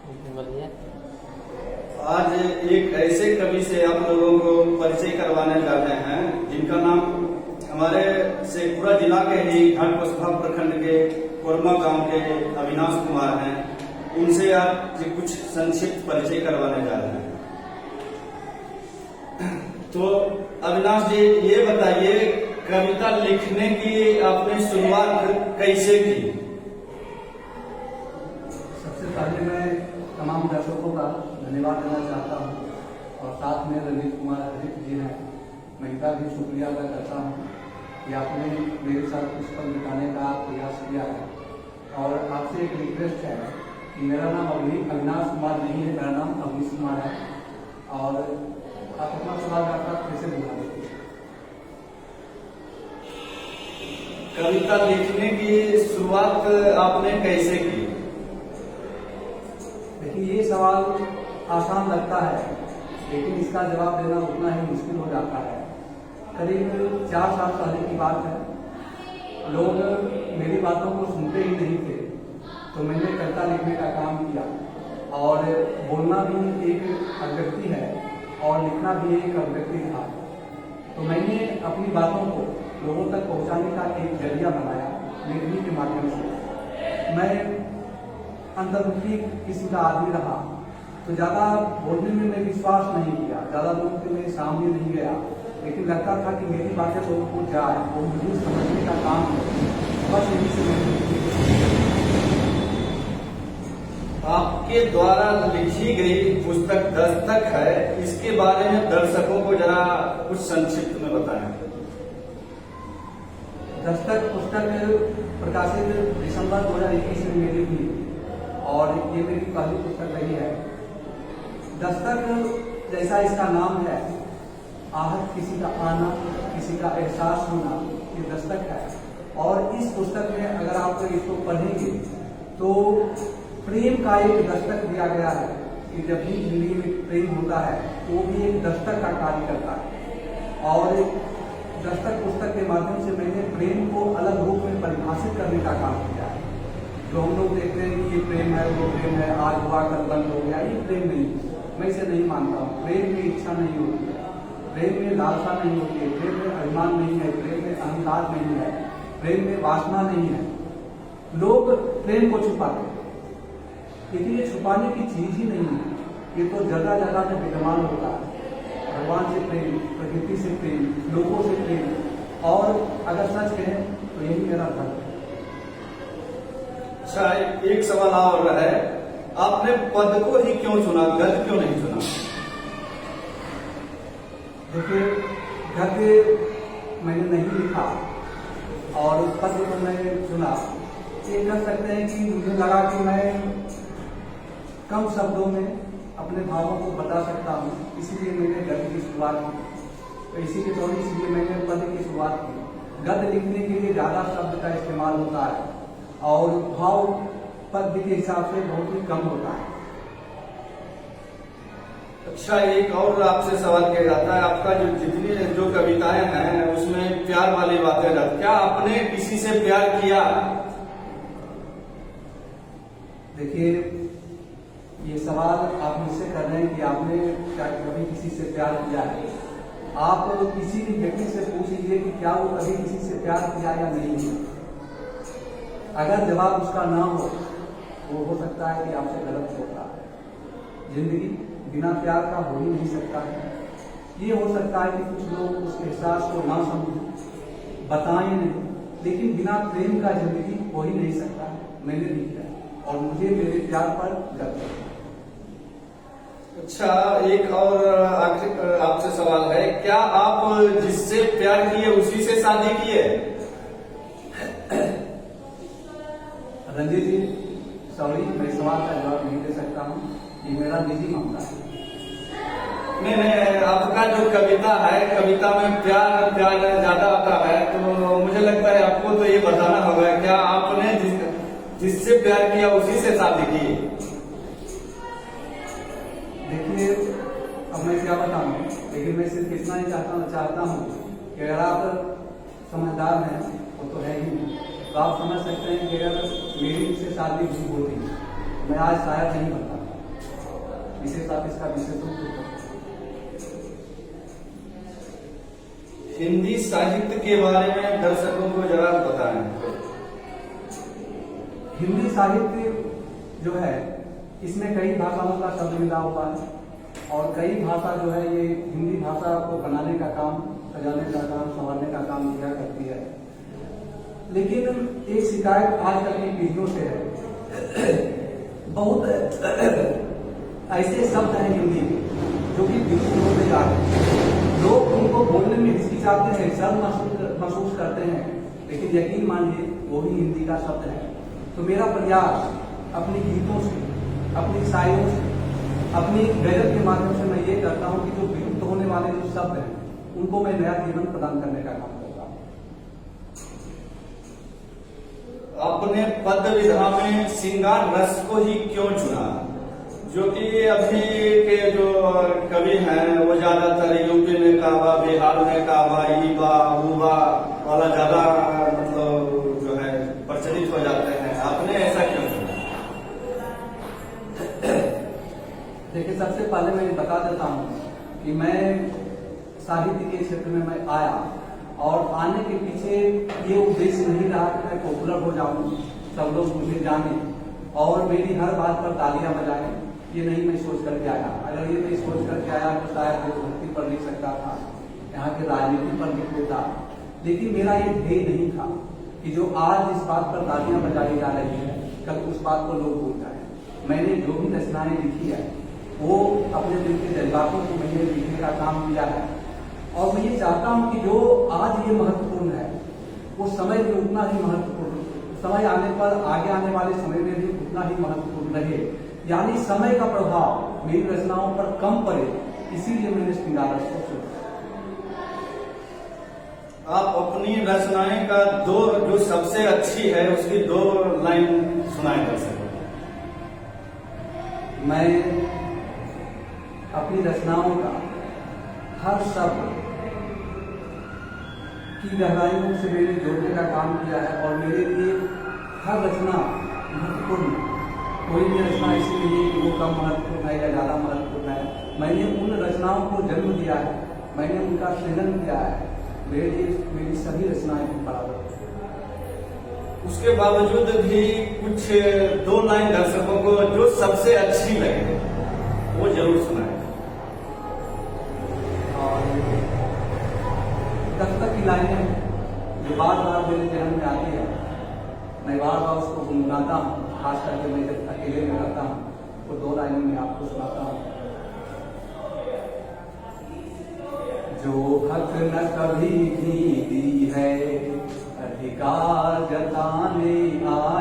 बोलिए। आज एक ऐसे कवि से आप लोगों को परिचय करवाने जा रहे हैं जिनका नाम हमारे शेखपुरा जिला के ही घाटकुसभा प्रखंड के कोरमा गांव के अविनाश कुमार हैं। उनसे आज कुछ संक्षिप्त परिचय करवाने जा रहे हैं। तो अविनाश जी, ये बताइए, कविता लिखने की आपने शुरुआत कैसे की? सबसे पहले मैं तमाम दर्शकों का धन्यवाद देना चाहता हूँ और साथ में रंजीत कुमार हरित जी हैं, मैं इनका भी शुक्रिया अदा करता हूँ कि आपने मेरे साथ कुछ पल बिताने का प्रयास किया है। और आपसे एक रिक्वेस्ट है कि मेरा नाम अविनाश कुमार नहीं है, मेरा नाम अवनीश कुमार है। और आप अपना सवाल आप कैसे बुला देते हैं? कविता लिखने की शुरुआत आपने कैसे की? देखिए, ये सवाल आसान लगता है लेकिन इसका जवाब देना उतना ही मुश्किल हो जाता है। करीब 4 साल पहले की बात है। लोग मेरी बातों को सुनते ही नहीं थे, तो मैंने कविता लिखने का काम किया। और बोलना भी एक अभिव्यक्ति है और लिखना भी एक अभिव्यक्ति था। तो मैंने अपनी बातों को लोगों तक पहुंचाने का एक जरिया बनाया लेखनी के माध्यम से। मैं अंतर्मुखी किस्म का आदमी रहा, तो ज़्यादा बोलने में मैं विश्वास नहीं किया, ज़्यादा लोगों के मेरे सामने नहीं गया। लेकिन लगता था कि मेरी बातें लोगों को जाए, वो मुझे समझने का काम है। बस यही से मैंने आपके द्वारा लिखी गई पुस्तक दस्तक है, इसके बारे में दर्शकों को जरा कुछ संक्षिप्त में बताएं। दस्तक पुस्तक प्रकाशित दिसंबर 2021 में मेरी हुई और ये मेरी पहली पुस्तक रही है। दस्तक जैसा इसका नाम है, आहत किसी का आना, किसी का एहसास होना, ये दस्तक है। और इस पुस्तक में अगर आप इसको पढ़ेंगे तो प्रेम का एक दस्तक दिया गया है कि जब भी जिंदगी में प्रेम होता है तो भी एक दस्तक का कार्य करता है। और दस्तक पुस्तक के माध्यम से मैंने प्रेम को अलग रूप में परिभाषित करने का काम किया है। जो हम लोग देखते हैं कि ये प्रेम है, वो प्रेम है, आज हुआ कल बंद हो गया, ये प्रेम नहीं। मैं इसे नहीं मानता हूँ। प्रेम में इच्छा नहीं होती है, प्रेम में लालसा नहीं होती है, प्रेम में अभिमान नहीं है, प्रेम में अहंकार नहीं है, प्रेम में वासना नहीं है। लोग प्रेम को छुपाते हैं, लेकिन ये छुपाने की चीज ही नहीं है। ये तो जगह जगह में विद्यमान होता है। भगवान से प्रेम, प्रकृति से प्रेम, लोगों से प्रेम। और अगर सच कहें तो यही मेरा धर्म है। अच्छा, एक सवाल और है, आपने पद को ही क्यों चुना, गद्य क्यों नहीं चुना? देखिए, गद्य मैंने नहीं लिखा और पद को मैंने चुना। ये कह सकते हैं कि मुझे लगा कि मैं कम शब्दों में अपने भावों को बता सकता हूँ, इसीलिए मैंने गद्य की शुरुआत की। तो इसी के तौर इसलिए मैंने पद की शुरुआत की। गद्य लिखने के लिए ज़्यादा शब्द का इस्तेमाल होता है और भाव पद्य के हिसाब से बहुत ही कम होता है। अच्छा, एक और आपसे सवाल किया जाता है, आपका जो जितनी जो कविताएं हैं उसमें प्यार वाली बातें रहती, क्या आपने किसी से प्यार किया? देखिए, ये सवाल आप मुझसे कर रहे हैं कि आपने क्या कभी किसी से प्यार किया है। आप किसी भी व्यक्ति से पूछ लीजिए कि क्या वो कभी किसी से प्यार किया या नहीं। अगर जवाब उसका ना हो तो हो सकता है कि आपसे गलत होता है। जिंदगी बिना प्यार का हो ही नहीं सकता है। ये हो सकता है कि कुछ लोग उस एहसास को ना समझें, बताएं नहीं, लेकिन बिना प्रेम का जिंदगी हो ही नहीं सकता। मैंने भी किया और मुझे मेरे प्यार पर गर्व है। अच्छा, एक और आखिर आपसे सवाल है, क्या आप जिससे प्यार किए उसी से शादी किए? रंजीत जी, सॉरी, मैं सवाल का जवाब नहीं दे सकता हूँ। ये मेरा निजी मामला है। नहीं, आपका जो कविता है, कविता में प्यार ज्यादा आता है, तो मुझे लगता है आपको तो ये बताना होगा, क्या आपने जिससे प्यार किया उसी से शादी की? देखिए, अब मैं क्या बताऊं, लेकिन मैं सिर्फ इतना ही चाहता हूँ कि अगर आप समझदार हैं, वो तो है ही, तो आप समझ सकते हैं कि अगर मेरी उससे शादी हुई होती मैं आज शायद नहीं बनता। विशेष आप इसका विशेषण पूछो। हिंदी साहित्य के बारे में दर्शकों को जरा बताएं। हिंदी साहित्य जो है इसमें कई भाषाओं का शब्द मिला हुआ है और कई भाषा जो है ये हिंदी भाषा को बनाने का काम, सजाने का काम, संवारने का काम किया करती है। लेकिन एक शिकायत आजकल की पीढ़ियों से है, बहुत ऐसे शब्द हैं हिंदी में जो कि विलुप्त होते जा रहे हैं। लोग उनको बोलने में हिचकिचाते हैं, शर्म महसूस करते हैं, लेकिन यकीन मानिए वो ही हिंदी का शब्द है। तो मेरा प्रयास अपने गीतों से, अपनी शायरों से, अपनी गजल के माध्यम से मैं ये करता हूँ कि जो विलुप्त होने वाले जो शब्द हैं उनको मैं नया जीवन प्रदान करने का काम करता हूँ। अपने पद विधा में श्रृंगार रस को ही क्यों चुना? जो कि अभी के जो कवि हैं वो ज्यादातर यूपी में काबा, बिहार में काबा, ईबा, उबा वाला ज्यादा मतलब जो है प्रचलित हो जाते हैं। आपने ऐसा क्यों चुना? देखिए, सबसे पहले मैं ये बता देता हूँ कि मैं साहित्य के क्षेत्र में मैं आया और आने के पीछे ये उद्देश्य नहीं रहा कि मैं पॉपुलर हो जाऊं, सब लोग मुझे जाने और मेरी हर बात पर तालियां बजाएं। ये नहीं मैं सोच करके आया। अगर ये मैं सोच करके आया तो शायद देशभक्ति पर लिख सकता था, यहाँ की राजनीति पर लिख देता, लेकिन मेरा ये ध्येय नहीं था कि जो आज इस बात पर तालियां बजाई जा रही है कल उस बात को लोग भूल जाए। मैंने जो भी रचनाएं लिखी है वो अपने दिल के जज्बातों को मैंने लिखने का काम किया है और मैं ये चाहता हूं कि जो आज ये महत्वपूर्ण है वो समय में उतना ही महत्वपूर्ण, समय आने पर आगे आने वाले समय में भी उतना ही महत्वपूर्ण रहे, यानी समय का प्रभाव मेरी रचनाओं पर कम पड़े, इसीलिए मैंने श्रृंगार रस को चुना। आप अपनी रचनाएं का दो जो सबसे अच्छी है उसकी 2 लाइन सुनाए कर सकते। मैं अपनी रचनाओं का हर शब्द की गहराइयों से मैंने जोड़ने का काम किया है और मेरे लिए हर रचना महत्वपूर्ण। कोई भी रचना ऐसी नहीं है कि वो कम महत्वपूर्ण है या ज्यादा महत्वपूर्ण है। मैंने उन रचनाओं को जन्म दिया है, मैंने उनका सृजन किया है। मेरे लिए मेरी सभी रचनाएं बराबर। उसके बावजूद भी कुछ 2 लाइन दर्शकों को जो सबसे अच्छी लगे वो जरूर सुनाए। दस्तक की लाइनें जो बार बार मेरे जहन में आती है, मैं बार बार उसको गुनगुनाता हूँ, खास करके मैं जब अकेले में रहता हूँ तो 2 लाइनें मैं आपको सुनाता हूँ। जो हक न कभी भी दी है अधिकार जताने आ